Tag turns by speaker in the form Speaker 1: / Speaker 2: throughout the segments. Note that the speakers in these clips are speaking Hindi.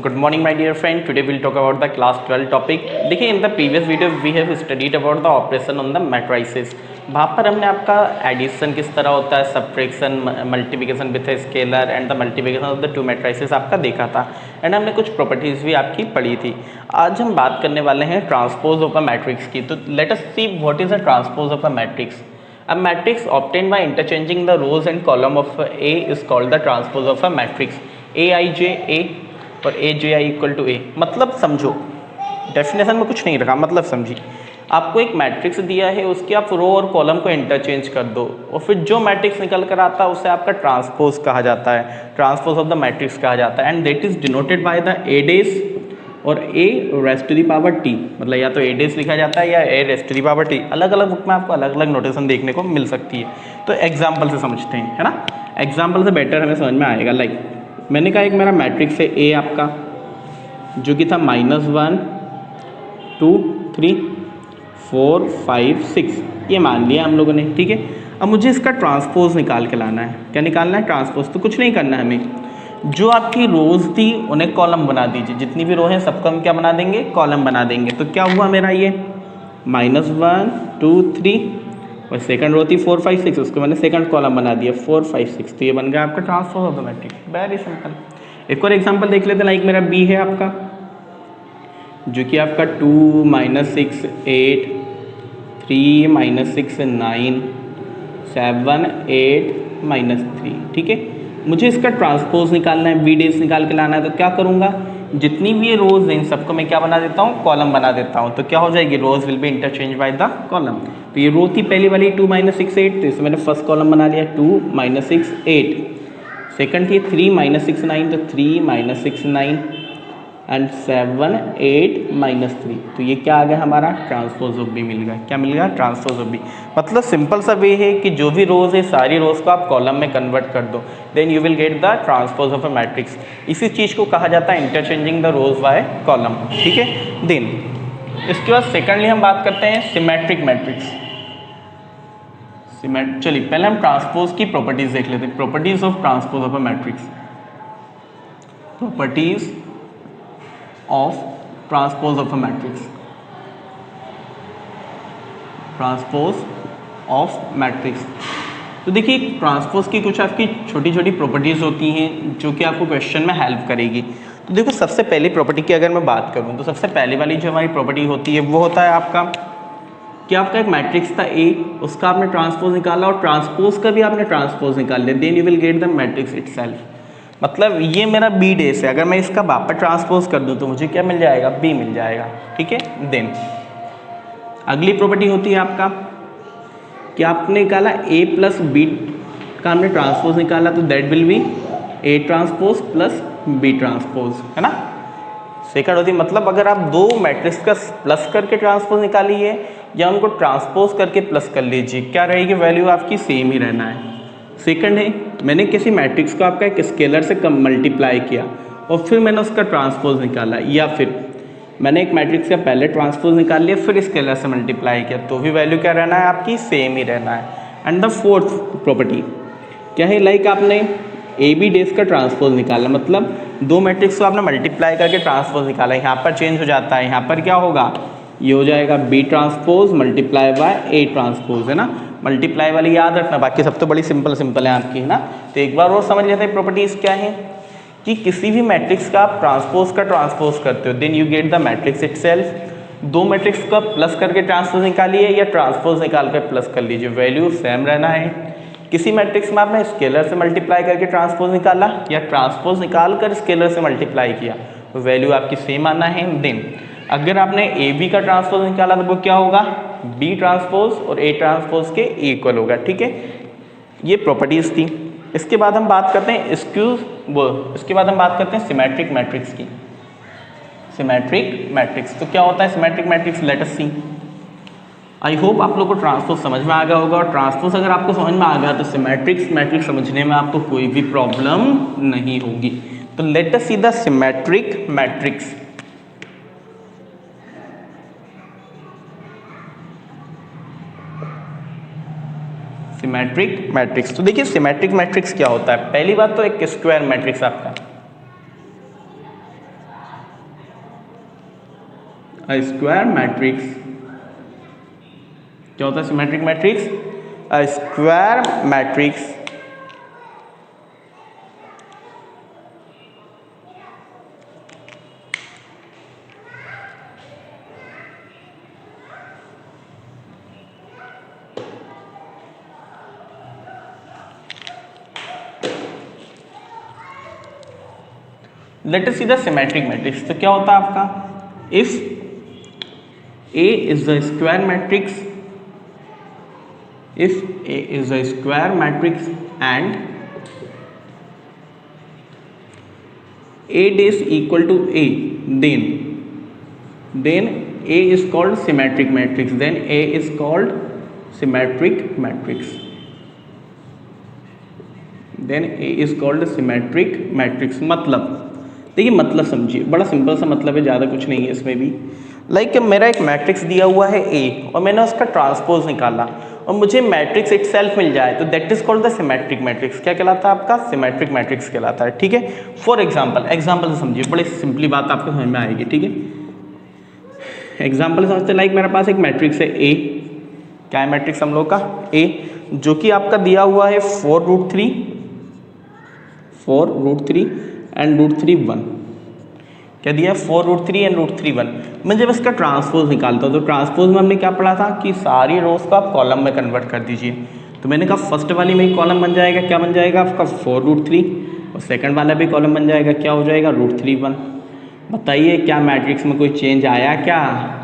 Speaker 1: Good morning, my dear friend. Today we'll talk about the class 12 topic. देखिए, in the previous video we have studied about the operation on the matrices. वहाँ पर हमने आपका एडिशन किस तरह होता है, subtraction, multiplication with scalar and the multiplication of the two matrices आपका देखा था एंड हमने कुछ प्रॉपर्टीज़ भी आपकी पढ़ी थी. आज हम बात करने वाले हैं ट्रांसपोज ऑफ अ मैट्रिक्स की. तो late us see what is a transpose of a matrix. A matrix obtained by interchanging the rows and column of A is called the transpose of a matrix. Aij A और Aj I equal to A. मतलब समझो, डेफिनेशन में कुछ नहीं रखा, मतलब समझिए. आपको एक मैट्रिक्स दिया है, उसके आप रो और कॉलम को इंटरचेंज कर दो और फिर जो मैट्रिक्स निकल कर आता है उसे आपका ट्रांसपोज कहा जाता है, ट्रांसपोज ऑफ द मैट्रिक्स कहा जाता है. And that is denoted by the A dash और A raised to the power T. मतलब या तो A डेज लिखा जाता है या A raised to the power T. अलग अलग बुक में आपको अलग अलग नोटेशन देखने को मिल सकती है. तो एग्जाम्पल से समझते हैं, है ना. एग्जाम्पल से बेटर हमें समझ में आएगा. लाइक मैंने कहा एक मेरा मैट्रिक्स है A आपका, जो कि था -1 2 3 4 5 6. ये मान लिया हम लोगों ने, ठीक है. अब मुझे इसका ट्रांसपोज निकाल के लाना है. क्या निकालना है? ट्रांसपोज. तो कुछ नहीं करना है हमें, जो आपकी रोज थी उन्हें कॉलम बना दीजिए. जितनी भी रो हैं सबको हम क्या बना देंगे? कॉलम बना देंगे. तो क्या हुआ मेरा ये -1 2 3 और सेकंड रो थी 4 5 6, उसको मैंने सेकंड कॉलम बना दिया 4 5 6. तो ये बन गया आपका transpose of the matrix. Very simple. एक और एग्जांपल देख लेते हैं. लाइक मेरा बी है आपका, जो कि आपका 2 -6 8 3 -6 9 7 8 -3. ठीक है. मुझे इसका ट्रांसपोज निकालना है, बी डेज निकाल के लाना है. तो क्या करूँगा, जितनी भी ये रोज हैं सबको मैं क्या बना देता हूँ? कॉलम बना देता हूँ. तो क्या हो जाएगी? Rows will be interchange by the column. तो ये रो थी पहली वाली 2 -6 8, तो इसमें मैंने फर्स्ट कॉलम बना लिया 2 -6 8. सेकंड थी 3 -6 9, तो 3 -6 9 एंड 7 8 -3. तो ये क्या आ गया हमारा? ट्रांसपोज ऑफ बी मिल गया. क्या मिल गया? Transpose of B. मतलब सिंपल सा वे है कि जो भी रोज है सारी रोज को आप कॉलम में कन्वर्ट कर दो, then you will get the transpose of a matrix. इसी चीज़ को कहा जाता है interchanging the rows by column. ठीक है. देन इसके बाद सेकेंडली हम बात करते हैं सिमेट्रिक मैट्रिक्स. चलिए पहले हम ट्रांसपोज की प्रॉपर्टीज देख लेते हैं. Properties of transpose of a matrix. Properties of transpose of a matrix. Transpose of matrix. तो देखिए ट्रांसपोज की कुछ आपकी छोटी छोटी प्रॉपर्टीज़ होती हैं जो कि आपको क्वेश्चन में हेल्प करेगी. तो देखो सबसे पहली प्रॉपर्टी की अगर मैं बात करूं तो सबसे पहली वाली जो हमारी प्रॉपर्टी होती है वो होता है आपका कि आपका एक मैट्रिक्स था A, उसका आपने ट्रांसपोज निकाला और ट्रांसपोज का भी आपने ट्रांसपोज निकाल लिया, then you will get the matrix itself. मतलब ये मेरा बी डेस है, अगर मैं इसका वापस ट्रांसपोज कर दूं तो मुझे क्या मिल जाएगा? बी मिल जाएगा. ठीक है. देन अगली प्रॉपर्टी होती है आपका कि आपने निकाला ए प्लस बी का हमने ट्रांसपोज निकाला, तो that will be A transpose plus B transpose, है ना. सेकंड होती है, मतलब अगर आप दो मैट्रिक्स का प्लस करके ट्रांसपोज निकालिए या उनको ट्रांसपोज करके प्लस कर लीजिए, क्या रहेगी? वैल्यू आपकी सेम ही रहना है. सेकंड है, मैंने किसी मैट्रिक्स को आपका एक स्केलर से कम मल्टीप्लाई किया और फिर मैंने उसका ट्रांसपोज निकाला, या फिर मैंने एक मैट्रिक्स का पहले ट्रांसपोज निकाल लिया फिर स्केलर से मल्टीप्लाई किया, तो भी वैल्यू क्या रहना है? आपकी सेम ही रहना है. एंड द फोर्थ प्रॉपर्टी क्या है? लाइक आपने ए बी डेज का ट्रांसपोज निकाला, मतलब दो मैट्रिक्स को आपने मल्टीप्लाई करके ट्रांसपोज निकाला. यहाँ पर चेंज हो जाता है, यहाँ पर क्या होगा? ये हो जाएगा B transpose multiply by A transpose, है ना. मल्टीप्लाई वाली याद रखना, बाकी सब तो बड़ी सिंपल है आपकी, है ना. तो एक बार और समझ लेते हैं प्रॉपर्टीज़ क्या है कि किसी भी मैट्रिक्स का आप ट्रांसपोज का ट्रांसपोज करते हो, then you get the matrix itself. दो मैट्रिक्स का प्लस करके ट्रांसपोज निकालिए या ट्रांसपोज निकाल कर प्लस कर लीजिए, वैल्यू सेम रहना है. किसी मैट्रिक्स में आपने स्केलर से मल्टीप्लाई करके ट्रांसपोज निकाला या ट्रांसपोज निकाल कर स्केलर से मल्टीप्लाई किया, तो वैल्यू आपकी सेम आना है. देन अगर आपने ए बी का ट्रांसपोज निकाला तो वो क्या होगा? बी ट्रांसपोज और ए ट्रांसपोज के इक्वल होगा. ठीक है. ये प्रॉपर्टीज थी. इसके बाद हम बात करते हैं इसके बाद हम बात करते हैं सिमेट्रिक मैट्रिक्स की. सिमेट्रिक मैट्रिक्स तो क्या होता है? Symmetric matrix let us see. I hope आप लोग को ट्रांसपोज समझ में आ गया होगा, और ट्रांसपोज अगर आपको समझ में आ गया तो सिमेट्रिक्स मैट्रिक्स समझने में आपको कोई भी प्रॉब्लम नहीं होगी. तो late us see the symmetric matrix. Symmetric matrix. तो देखिए सिमेट्रिक मैट्रिक्स क्या होता है. पहली बात तो एक स्क्वायर मैट्रिक्स आपका अ स्क्वायर मैट्रिक्स, क्या होता है symmetric matrix? A square matrix let us see the symmetric matrix. तो क्या होता है आपका, if A is the square matrix, if A is a square matrix and A dash equal to A, then A is called symmetric matrix, then A is called symmetric matrix, then A is called symmetric matrix। मतलब देखिए, मतलब समझिए, बड़ा सिंपल सा मतलब है, ज़्यादा कुछ नहीं है इसमें भी। लाइक मेरा एक मैट्रिक्स दिया हुआ है A और मैंने उसका ट्रांसपोज निकाला और मुझे मैट्रिक्स इटसेल्फ मिल जाए तो that is called the symmetric matrix. क्या कहलाता है आपका? सिमेट्रिक मैट्रिक्स कहलाता है। ठीक है, फॉर एग्जांपल से समझिए, बड़ी सिंपली बात आपको समझ में आएगी। ठीक है, एग्जांपल समझते, लाइक मेरे पास एक मैट्रिक्स है A, क्या है मैट्रिक्स हम लोग का? A, जो कि आपका दिया हुआ है 4√3 एंड √3 1। क्या दिया है? 4√3 एंड √3 1। मैं जब इसका ट्रांसपोज निकालता हूँ तो ट्रांसपोज में हमने क्या पढ़ा था कि सारी रोज को आप कॉलम में कन्वर्ट कर दीजिए। तो मैंने कहा फर्स्ट वाली में ही कॉलम बन जाएगा, क्या बन जाएगा आपका? 4√3, और सेकंड वाला भी कॉलम बन जाएगा, क्या हो जाएगा? √3 1। बताइए क्या मैट्रिक्स में कोई चेंज आया क्या?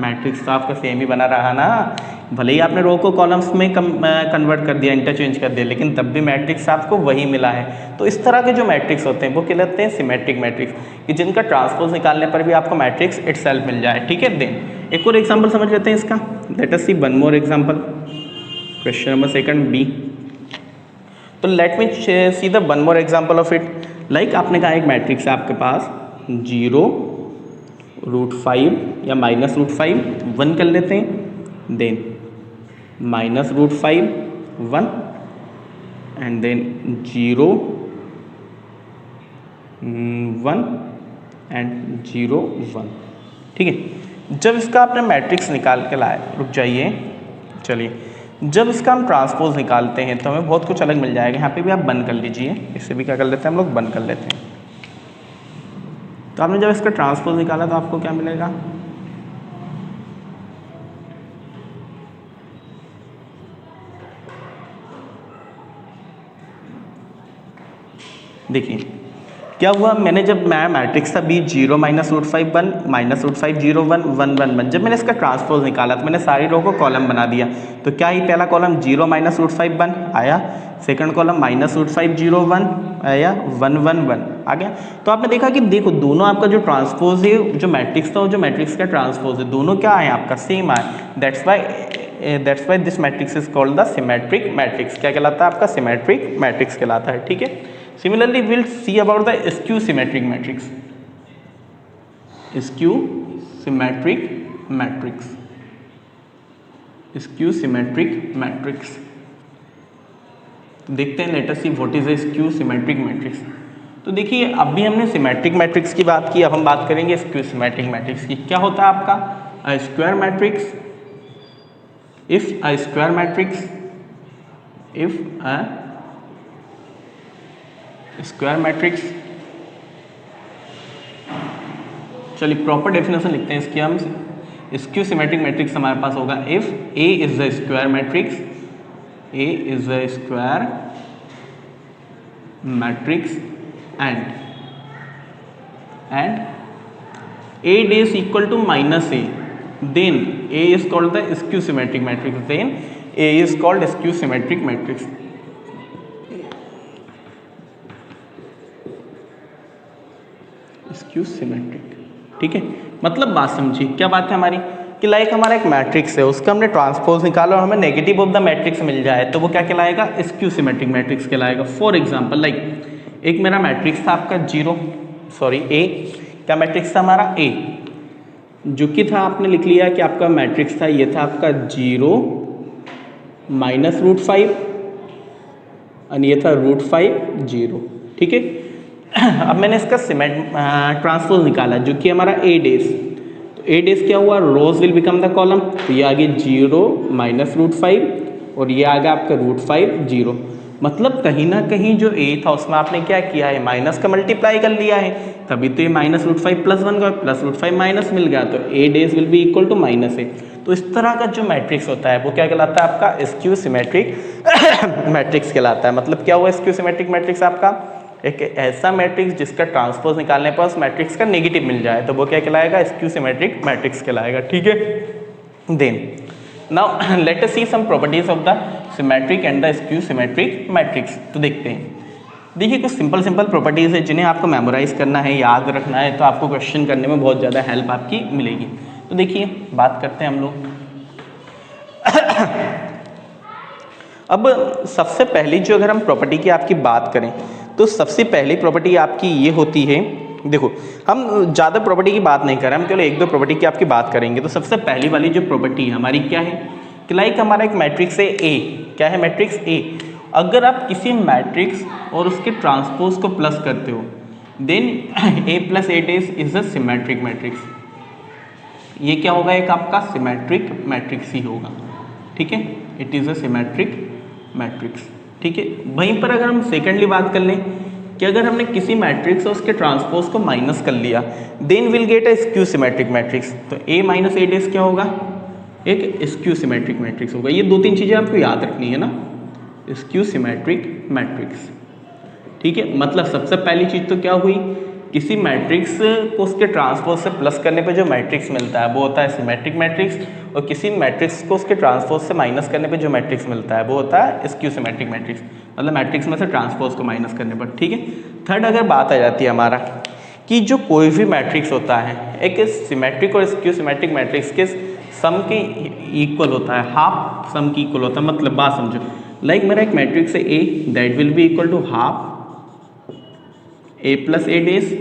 Speaker 1: मैट्रिक्स तो आपका सेम ही बना रहा ना, भले ही आपने रो को कॉलम्स में कन्वर्ट कर दिया, इंटरचेंज कर दिया, लेकिन तब भी मैट्रिक्स आपको वही मिला है। तो इस तरह के जो मैट्रिक्स होते हैं वो कहलाते हैं सिमेट्रिक मैट्रिक्स, कि जिनका ट्रांसपोज निकालने पर भी आपको मैट्रिक्स इटसेल्फ मिल जाए। ठीक है, देन एक और एग्जांपल समझ लेते हैं इसका। Let us see one more example, question number second B. तो let me see the one more example of it. Like आपने कहा एक मैट्रिक्स है आपके पास 0 √5 या -√5 1 कर लेते हैं, देन -√5 1 एंड देन 0 1 एंड 0 1। ठीक है, जब इसका आपने मैट्रिक्स निकाल के लाए, रुक जाइए, चलिए, जब इसका हम ट्रांसपोज निकालते हैं तो हमें बहुत कुछ अलग मिल जाएगा। यहाँ पे भी आप बंद कर लीजिए, इससे भी क्या कर लेते हैं हम लोग? बंद कर लेते हैं। तो आपने जब इसका ट्रांसपोज निकाला तो आपको क्या मिलेगा? देखिए क्या हुआ, मैंने जब मैं मैट्रिक्स था B 0 -√5 1 -√5 0 1 1 1 1, जब मैंने इसका ट्रांसपोज निकाला तो मैंने सारी रो को कॉलम बना दिया। तो क्या ही पहला कॉलम 0 -√5 1 आया, सेकंड कॉलम -√5 0 1 आया, 1 1 1 आ गया। तो आपने देखा कि देखो दोनों आपका जो ट्रांसपोज है, जो मैट्रिक्स था और जो मैट्रिक्स का ट्रांसपोज है, दोनों क्या आए आपका? सेम आए। That's why this matrix is called the symmetric matrix. क्या कहलाता है आपका? सिमेट्रिक मैट्रिक्स कहलाता है। ठीक है, similarly we'll see about the skew symmetric matrix, skew symmetric matrix, skew symmetric matrix। तो देखते हैं, late us see what is a skew symmetric matrix. तो देखिए अभी हमने सिमेट्रिक मैट्रिक्स की बात की, अब हम बात करेंगे स्क्यू सिमेट्रिक मैट्रिक्स की। क्या होता है आपका? A square matrix, if a square matrix, if a square matrix, चलिए प्रॉपर डेफिनेशन लिखते हैं इसकी हम। स्क्यू सिमेट्रिक मैट्रिक्स हमारे पास होगा if A is the square matrix, A is the square matrix and A dash equal to -A, then A is called the skew symmetric matrix, then A is called skew symmetric matrix। Skew symmetric. ठीक है, मतलब बात समझिए, क्या बात है हमारी कि लाइक हमारा एक मैट्रिक्स है, उसका हमने ट्रांसपोज निकाला और हमें नेगेटिव ऑफ द मैट्रिक्स मिल जाए तो वो क्या कहलाएगा? स्क्यू सिमेट्रिक मैट्रिक्स कहलाएगा। फॉर एग्जांपल लाइक एक मेरा मैट्रिक्स था आपका A, क्या मैट्रिक्स था हमारा? A, जो कि था आपने लिख लिया कि आपका मैट्रिक्स था, ये था आपका 0 -√5 और ये था √5 0। ठीक है, अब मैंने इसका ट्रांसपोज निकाला जो कि हमारा A डेस। तो ए डेज क्या हुआ, रोज विल बिकम द कॉलम, तो ये आगे 0 माइनस √5 और ये आ गया आपका √5 0। मतलब कहीं ना कहीं जो ए था उसमें आपने क्या किया है, माइनस का मल्टीप्लाई कर लिया है, तभी तो ये माइनस √5 प्लस 1 का प्लस √5 माइनस मिल गया, तो A dash will be equal to minus A. तो इस तरह का जो मैट्रिक्स होता है वो क्या कहलाता है आपका स्क्यू सिमेट्रिक मैट्रिक्स कहलाता है। मतलब क्या हुआ स्क्यू सिमेट्रिक मैट्रिक्स आपका, एक ऐसा मैट्रिक्स जिसका ट्रांसपोज निकालने पर उस मैट्रिक्स का नेगेटिव मिल जाए, तो वो क्या कहलाएगा, स्क्यू सिमेट्रिक मैट्रिक्स कहलाएगा। ठीक है, then now let us see some properties of the symmetric and the skew symmetric matrix. तो देखते हैं, देखिए कुछ सिंपल प्रॉपर्टीज है जिन्हें आपको मेमोराइज करना है, याद रखना है, तो आपको क्वेश्चन करने में बहुत ज़्यादा हेल्प आपकी मिलेगी। तो देखिए बात करते हैं हम लोग अब सबसे पहली जो अगर हम प्रॉपर्टी की आपकी बात करें तो सबसे पहली प्रॉपर्टी आपकी ये होती है, देखो हम ज़्यादा प्रॉपर्टी की बात नहीं कर रहे, हम केवल एक दो प्रॉपर्टी की आपकी बात करेंगे। तो सबसे पहली वाली जो प्रॉपर्टी है हमारी क्या है कि लाइक हमारा एक मैट्रिक्स है ए, क्या है मैट्रिक्स ए, अगर आप किसी मैट्रिक्स और उसके ट्रांसपोज को प्लस करते हो then A plus A is a symmetric matrix. ये क्या होगा, एक आपका सिमेट्रिक मैट्रिक्स ही होगा। ठीक है, it is a symmetric matrix. ठीक है, वहीं पर अगर हम सेकेंडली बात कर लें कि अगर हमने किसी मैट्रिक्स और उसके ट्रांसपोज को माइनस कर लिया then will get a skew symmetric matrix. तो ए माइनस ए डेज क्या होगा, एक स्क्यू सिमेट्रिक मैट्रिक्स होगा। ये दो तीन चीज़ें आपको याद रखनी है ना, स्क्यू सिमेट्रिक मैट्रिक्स। ठीक है, मतलब सबसे पहली चीज़ तो क्या हुई, किसी मैट्रिक्स को उसके ट्रांसपोज से प्लस करने पे जो मैट्रिक्स मिलता है वो होता है सिमेट्रिक मैट्रिक्स, और किसी मैट्रिक्स को उसके ट्रांसपोज से माइनस करने पे जो मैट्रिक्स मिलता है वो होता है स्क्यू सिमेट्रिक मैट्रिक्स, मतलब मैट्रिक्स में से ट्रांसपोज को माइनस करने पर। ठीक है, थर्ड अगर बात आ जाती है हमारा कि जो कोई भी मैट्रिक्स होता है एक सिमेट्रिक और स्क्यू सिमेट्रिक मैट्रिक्स के सम के इक्वल होता है, हाफ सम की इक्वल होता है। मतलब बात समझो, लाइक मेरा एक मैट्रिक्स है A, that will be equal to half A plus A dash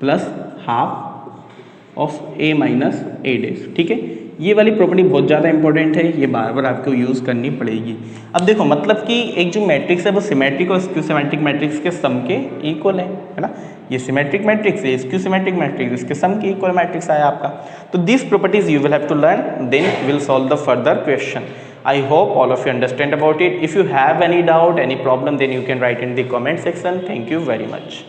Speaker 1: plus half of A minus A dash. ठीक है, ये वाली प्रॉपर्टी बहुत ज़्यादा इंपॉर्टेंट है, ये बार बार आपको यूज़ करनी पड़ेगी। अब देखो मतलब कि एक जो मैट्रिक्स है वो सिमेट्रिक और स्क्यू सिमेट्रिक मैट्रिक्स के सम के इक्वल है ना, ये सिमेट्रिक मैट्रिक्स है, स्क्यू सिमेट्रिक मैट्रिक्स, इसके सम के इक्वल मैट्रिक्स आया आपका। तो this properties you will have to learn, then will solve the further question. I hope all of you understand about it. If you have any doubt, any problem, then you can write in the comment section. Thank you very much.